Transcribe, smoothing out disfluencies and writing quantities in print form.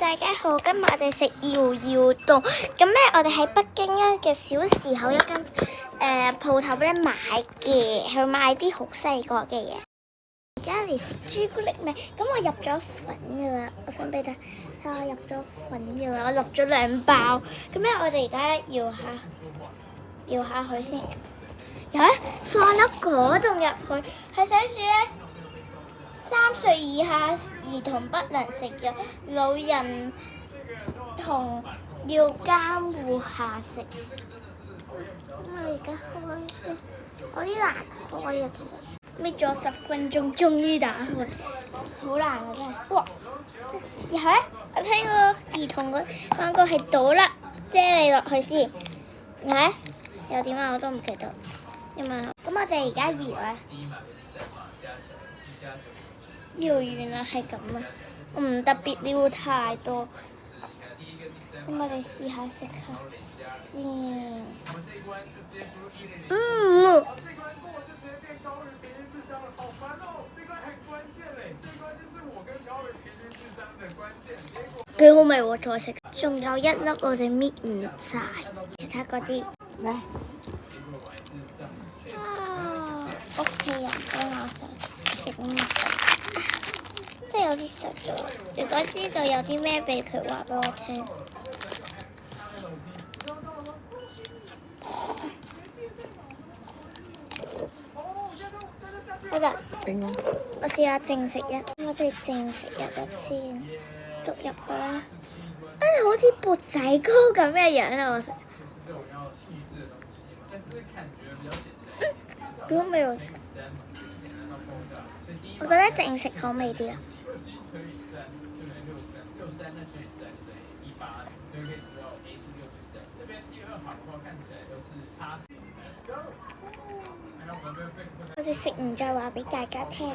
大家好，今日我哋食搖搖凍。咁咧，我哋喺北京咧嘅小時候一間鋪頭咧買嘅，去買啲好細個嘅嘢。而家嚟食朱古力味，咁我入咗粉噶啦，我想俾大家睇下我入咗粉噶啦，我落咗2包。咁咧，我哋而家搖下佢先，然後咧放粒果凍入去，係寫住咧3歲以下兒童不能食藥，老人童要監護下食。咁我而家開先，有啲難開啊，其實搣咗10分鐘，終於打開，好難啊真係。哇！然後咧，我睇個兒童個廣告係倒粒啫喱落去先，然後咧又點啊？我都唔記得。咁我哋而家搖啊！搖完啦，係咁啊！我唔特別撩太多，咁我哋試下食下先。幾好味喎！再食，仲有1粒我哋搣唔晒，其他嗰啲嚟。屋企人幫我食整乜？真係有啲實咗。如果知道有啲咩秘訣，話俾我聽。好啦，我試下淨食一，我哋淨食一粒先，篤入去啦。好似缽仔糕咁嘅樣啊！我食。好味喎！我覺得淨食好味啲啊。我哋食完再話俾大家聽。